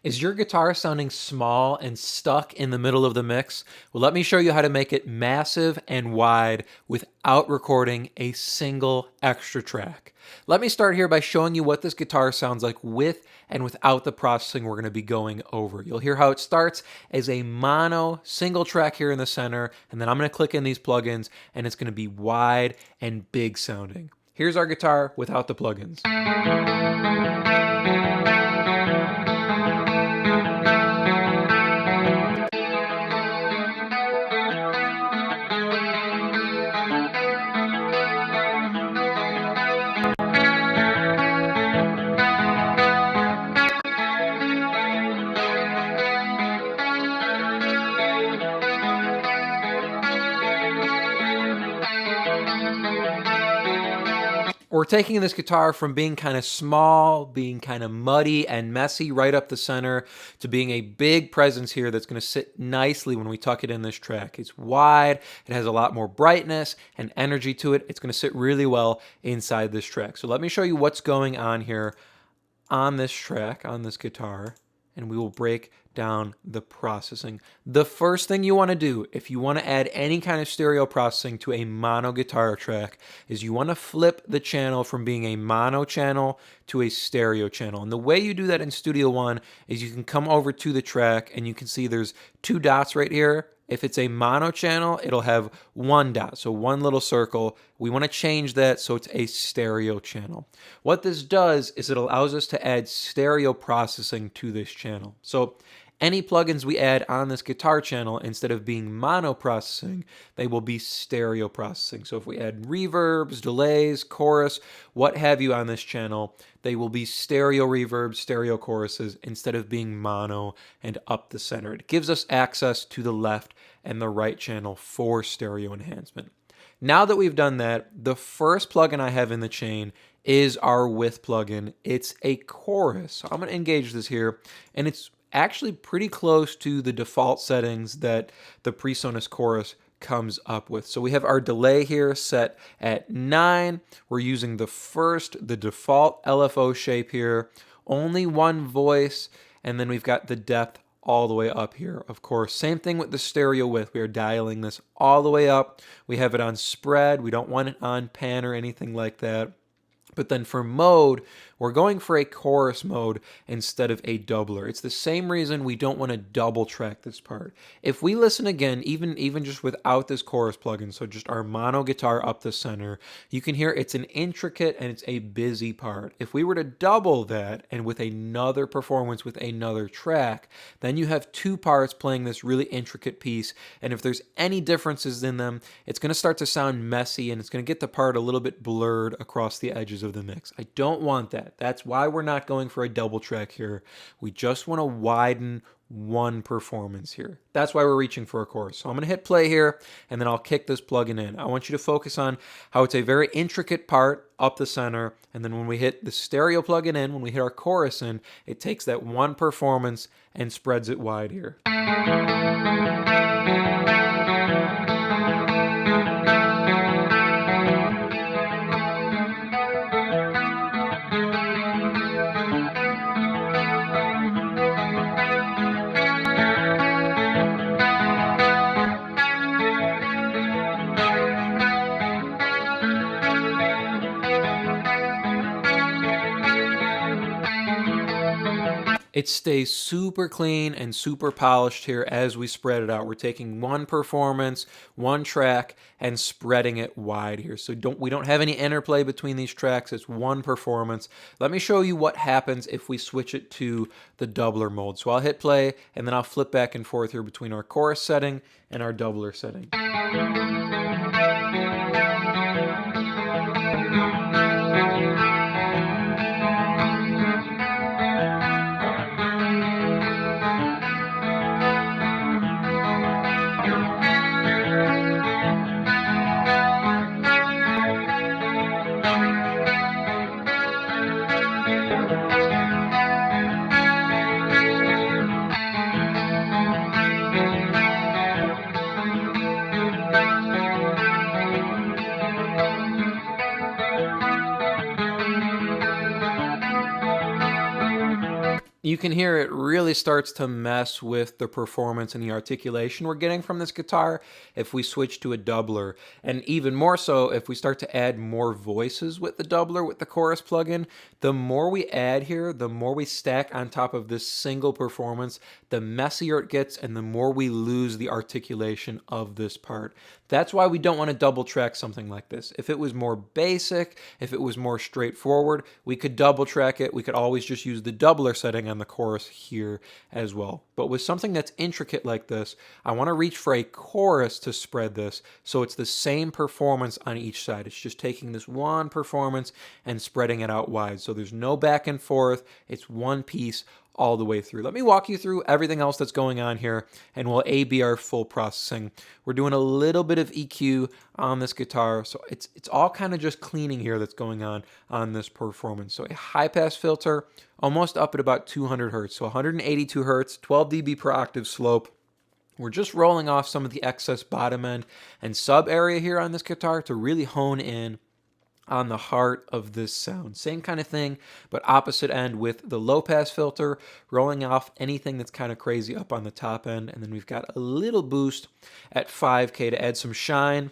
Is your guitar sounding small and stuck in the middle of the mix? Well, let me show you how to make it massive and wide without recording a single extra track. Let me start here by showing you what this guitar sounds like with and without the processing we're going to be going over. You'll hear how it starts as a mono single track here in the center, and then I'm going to click in these plugins and it's going to be wide and big sounding. Here's our guitar without the plugins. We're taking this guitar from being kind of small, being kind of muddy and messy right up the center, to being a big presence here that's going to sit nicely when we tuck it in this track. It's wide, it has a lot more brightness and energy to it. It's going to sit really well inside this track. So let me show you what's going on here on this track, on this guitar, and we will break down the processing. The first thing you want to do if you want to add any kind of stereo processing to a mono guitar track is you want to flip the channel from being a mono channel to a stereo channel. And the way you do that in Studio One is you can come over to the track and you can see there's two dots right here. If it's a mono channel, it'll have one dot, so one little circle. We want to change that so it's a stereo channel. What this does is it allows us to add stereo processing to this channel. So any plugins we add on this guitar channel, instead of being mono processing, they will be stereo processing. So if we add reverbs, delays, chorus, what have you on this channel, they will be stereo reverbs, stereo choruses, instead of being mono and up the center. It gives us access to the left and the right channel for stereo enhancement. Now that we've done that, the first plugin I have in the chain is our width plugin. It's a chorus. So I'm going to engage this here, and it's actually pretty close to the default settings that the PreSonus chorus comes up with. So we have our delay here set at 9. We're using the default LFO shape here, only one voice, and then we've got the depth all the way up here. Of course, same thing with the stereo width. We are dialing this all the way up. We have it on spread. We don't want it on pan or anything like that. But then for mode, we're going for a chorus mode instead of a doubler. It's the same reason we don't want to double track this part. If we listen again, even just without this chorus plugin, so just our mono guitar up the center, you can hear it's an intricate and it's a busy part. If we were to double that and with another performance with another track, then you have two parts playing this really intricate piece. And if there's any differences in them, it's going to start to sound messy and it's going to get the part a little bit blurred across the edges of the mix. I don't want that. That's why we're not going for a double track here. We just want to widen one performance here. That's why we're reaching for a chorus. So I'm going to hit play here, and then I'll kick this plugin in. I want you to focus on how it's a very intricate part up the center, and then when we hit the stereo plugin in, when we hit our chorus in, it takes that one performance and spreads it wide here. It stays super clean and super polished here as we spread it out. We're taking one performance, one track, and spreading it wide here. So we don't have any interplay between these tracks. It's one performance. Let me show you what happens if we switch it to the doubler mode. So I'll hit play, and then I'll flip back and forth here between our chorus setting and our doubler setting. You can hear it really starts to mess with the performance and the articulation we're getting from this guitar if we switch to a doubler. And even more so if we start to add more voices with the doubler, with the chorus plugin. The more we add here, the more we stack on top of this single performance, the messier it gets and the more we lose the articulation of this part. That's why we don't want to double track something like this. If it was more basic, if it was more straightforward, we could double track it. We could always just use the doubler setting on the chorus here as well. But with something that's intricate like this, I want to reach for a chorus to spread this so it's the same performance on each side. It's just taking this one performance and spreading it out wide. So there's no back and forth. It's one piece all the way through. Let me walk you through everything else that's going on here and we'll A/B our full processing. We're doing a little bit of EQ on this guitar, so it's all kind of just cleaning here that's going on this performance. So a high pass filter, almost up at about 200 hertz, so 182 hertz, 12 dB per octave slope. We're just rolling off some of the excess bottom end and sub area here on this guitar to really hone in on the heart of this sound. Same kind of thing, but opposite end with the low pass filter, rolling off anything that's kind of crazy up on the top end. And then we've got a little boost at 5K to add some shine,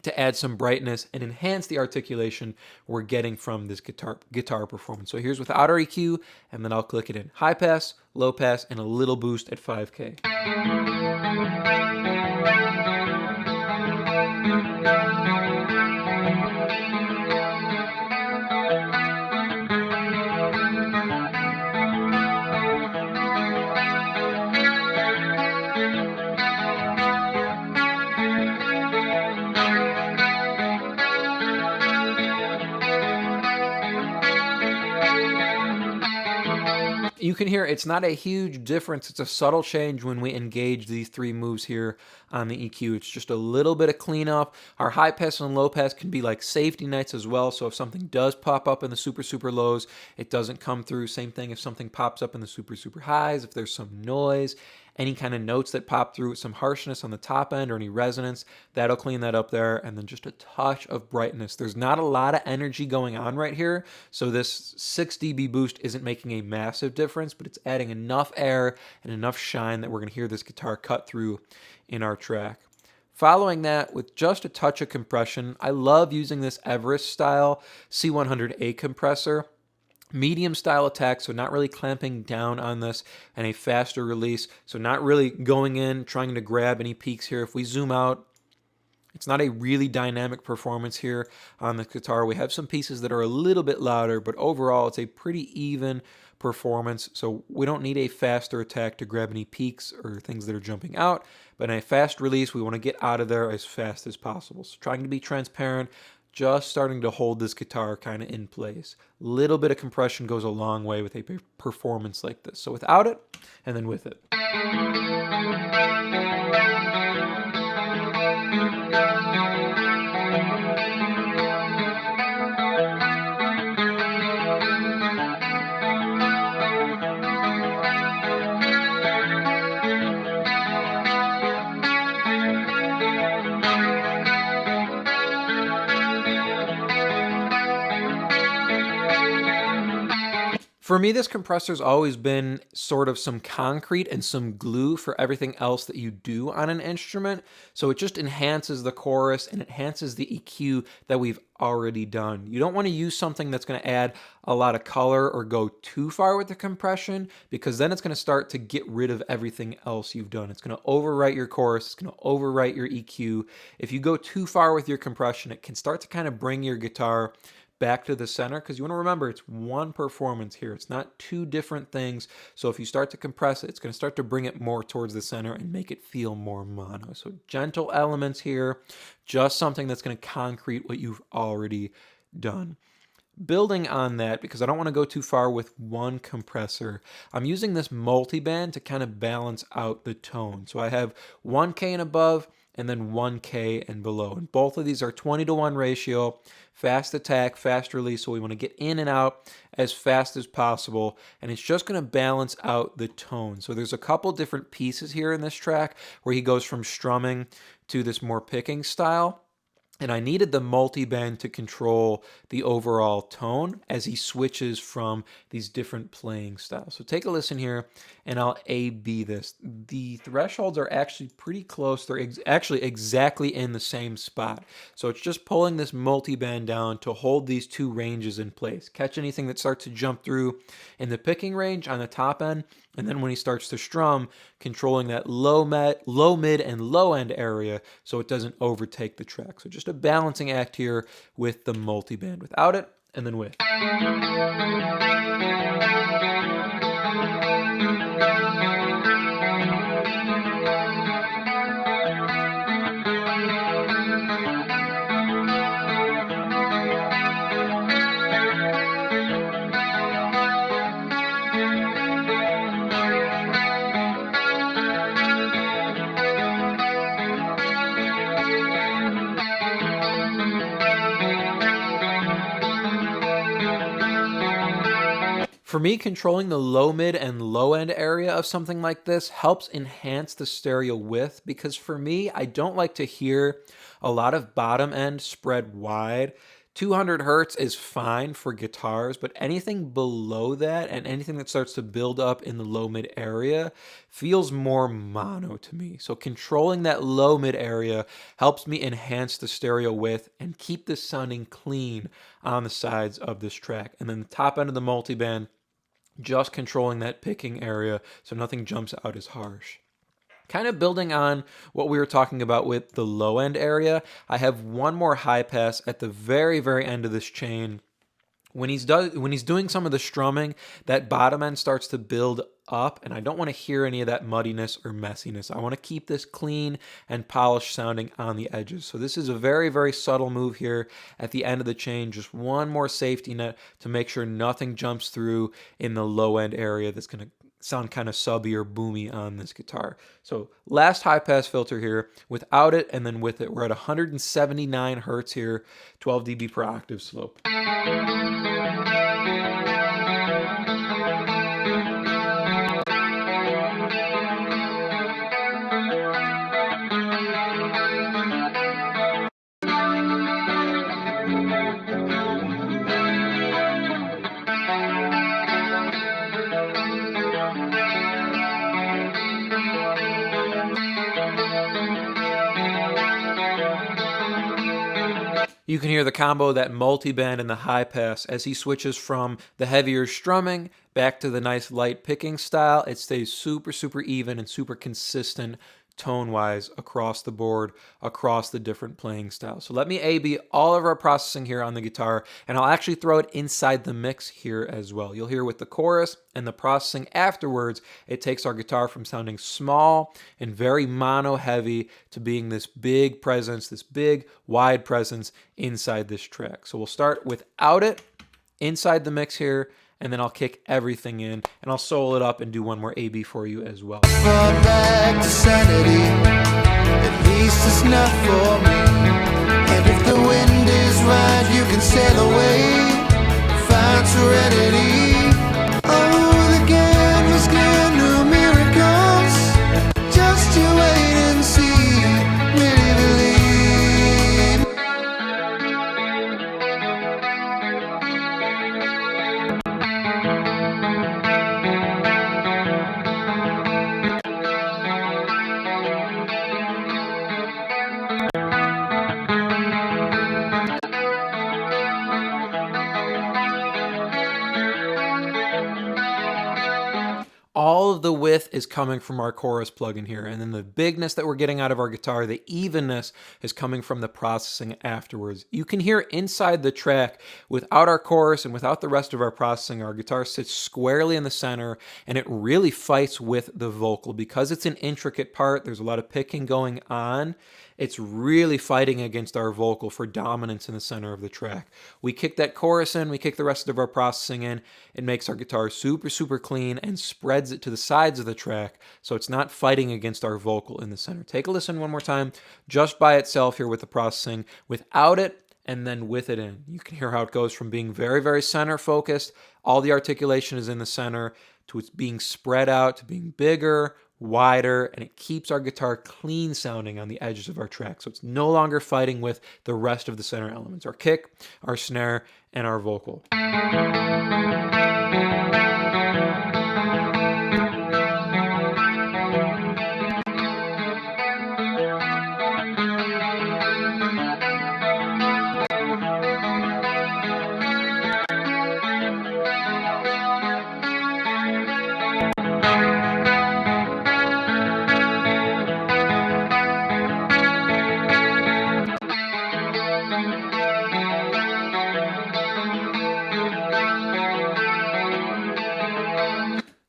to add some brightness and enhance the articulation we're getting from this guitar performance. So here's without our EQ, and then I'll click it in. High pass, low pass, and a little boost at 5K. You can hear it's not a huge difference. It's a subtle change when we engage these three moves here on the EQ. It's just a little bit of cleanup. Our high pass and low pass can be like safety nets as well. So if something does pop up in the super, super lows, it doesn't come through. Same thing if something pops up in the super, super highs, if there's some noise, any kind of notes that pop through, some harshness on the top end or any resonance, that'll clean that up there. And then just a touch of brightness. There's not a lot of energy going on right here. So this 6 dB boost isn't making a massive difference, but it's adding enough air and enough shine that we're going to hear this guitar cut through in our track. Following that with just a touch of compression, I love using this Everest style C100A compressor. Medium style attack, so not really clamping down on this, and a faster release, so not really going in, trying to grab any peaks here. If we zoom out, it's not a really dynamic performance here on the guitar. We have some pieces that are a little bit louder, but overall it's a pretty even performance, so we don't need a faster attack to grab any peaks or things that are jumping out, but in a fast release, we want to get out of there as fast as possible. So trying to be transparent, just starting to hold this guitar kind of in place. Little bit of compression goes a long way with a performance like this. So without it, and then with it. For me, this compressor's always been sort of some concrete and some glue for everything else that you do on an instrument. So it just enhances the chorus and enhances the EQ that we've already done. You don't want to use something that's going to add a lot of color or go too far with the compression, because then it's going to start to get rid of everything else you've done. It's going to overwrite your chorus. It's going to overwrite your EQ. If you go too far with your compression, it can start to kind of bring your guitar back to the center, because you want to remember it's one performance here. It's not two different things. So if you start to compress it, it's going to start to bring it more towards the center and make it feel more mono. So gentle elements here, just something that's going to concrete what you've already done. Building on that, because I don't want to go too far with one compressor, I'm using this multiband to kind of balance out the tone. So I have 1K and above, and then 1K and below. And both of these are 20-to-1 ratio, fast attack, fast release, so we want to get in and out as fast as possible, and it's just going to balance out the tone. So there's a couple different pieces here in this track where he goes from strumming to this more picking style. And I needed the multiband to control the overall tone as he switches from these different playing styles. So take a listen here, and I'll A-B this. The thresholds are actually pretty close. They're actually exactly in the same spot. So it's just pulling this multiband down to hold these two ranges in place. Catch anything that starts to jump through in the picking range on the top end, and then when he starts to strum, controlling that low, mid, and low end area so it doesn't overtake the track. So just a balancing act here with the multiband. Without it, and then with. For me, controlling the low, mid, and low end area of something like this helps enhance the stereo width, because for me, I don't like to hear a lot of bottom end spread wide. 200 hertz is fine for guitars, but anything below that and anything that starts to build up in the low mid area feels more mono to me. So controlling that low mid area helps me enhance the stereo width and keep this sounding clean on the sides of this track. And then the top end of the multiband, just controlling that picking area so nothing jumps out as harsh. Kind of building on what we were talking about with the low end area, I have one more high pass at the very, very end of this chain. When he's doing some of the strumming, that bottom end starts to build up, and I don't want to hear any of that muddiness or messiness. I want to keep this clean and polished sounding on the edges. So this is a very, very subtle move here at the end of the chain. Just one more safety net to make sure nothing jumps through in the low end area that's going to sound kind of subby or boomy on this guitar. So last high pass filter here, without it and then with it. We're at 179 hertz here, 12 dB per octave slope. You can hear the combo, that multiband and the high pass, as he switches from the heavier strumming back to the nice light picking style. It stays super, super even and super consistent tone-wise across the board, across the different playing styles. So let me A-B all of our processing here on the guitar, and I'll actually throw it inside the mix here as well. You'll hear with the chorus and the processing afterwards, it takes our guitar from sounding small and very mono-heavy to being this big presence, this big, wide presence inside this track. So we'll start without it, inside the mix here, and then I'll kick everything in, and I'll solo it up and do one more A-B for you as well. Fall back to sanity, at least it's not for me. And if the wind is right, you can sail away, find serenity. Oh, the canvas can do miracles, just you wait and see, really believe. All of the width is coming from our chorus plugin here, and then the bigness that we're getting out of our guitar, the evenness, is coming from the processing afterwards. You can hear inside the track, without our chorus and without the rest of our processing, our guitar sits squarely in the center, and it really fights with the vocal. Because it's an intricate part, there's a lot of picking going on, it's really fighting against our vocal for dominance in the center of the track. We kick that chorus in, we kick the rest of our processing in, it makes our guitar super, super clean and spreads it to the sides of the track so it's not fighting against our vocal in the center. Take a listen one more time, just by itself here with the processing, without it and then with it in. You can hear how it goes from being very, very center focused, all the articulation is in the center, to it's being spread out, to being bigger, wider, and it keeps our guitar clean sounding on the edges of our track. So it's no longer fighting with the rest of the center elements, our kick, our snare, and our vocal.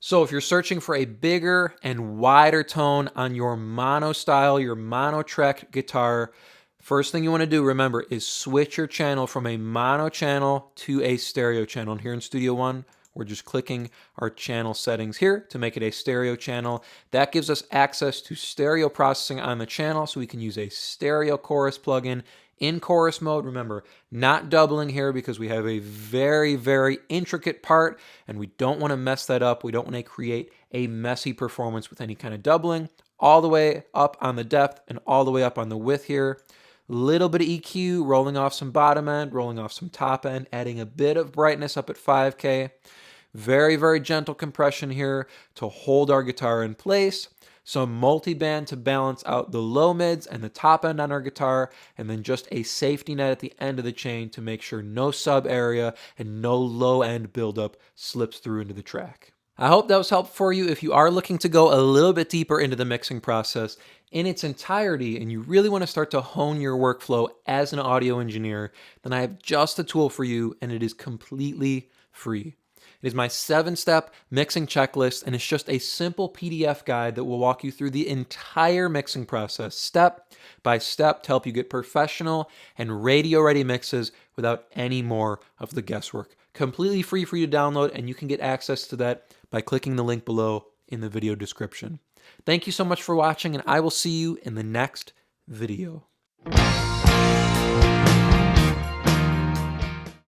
So if you're searching for a bigger and wider tone on your mono style, your mono track guitar, first thing you want to do, remember, is switch your channel from a mono channel to a stereo channel. And here in Studio One, we're just clicking our channel settings here to make it a stereo channel. That gives us access to stereo processing on the channel, so we can use a stereo chorus plugin in chorus mode. Remember, not doubling here because we have a very, very intricate part and we don't want to mess that up. We don't want to create a messy performance with any kind of doubling. All the way up on the depth and all the way up on the width here. Little bit of EQ, rolling off some bottom end, rolling off some top end, adding a bit of brightness up at 5K. Very, very gentle compression here to hold our guitar in place. Some multiband to balance out the low mids and the top end on our guitar, and then just a safety net at the end of the chain to make sure no sub area and no low end buildup slips through into the track. I hope that was helpful for you. If you are looking to go a little bit deeper into the mixing process in its entirety and you really want to start to hone your workflow as an audio engineer, then I have just a tool for you, and it is completely free. It is my 7-step mixing checklist, and it's just a simple PDF guide that will walk you through the entire mixing process, step by step, to help you get professional and radio-ready mixes without any more of the guesswork. Completely free for you to download, and you can get access to that by clicking the link below in the video description. Thank you so much for watching, and I will see you in the next video.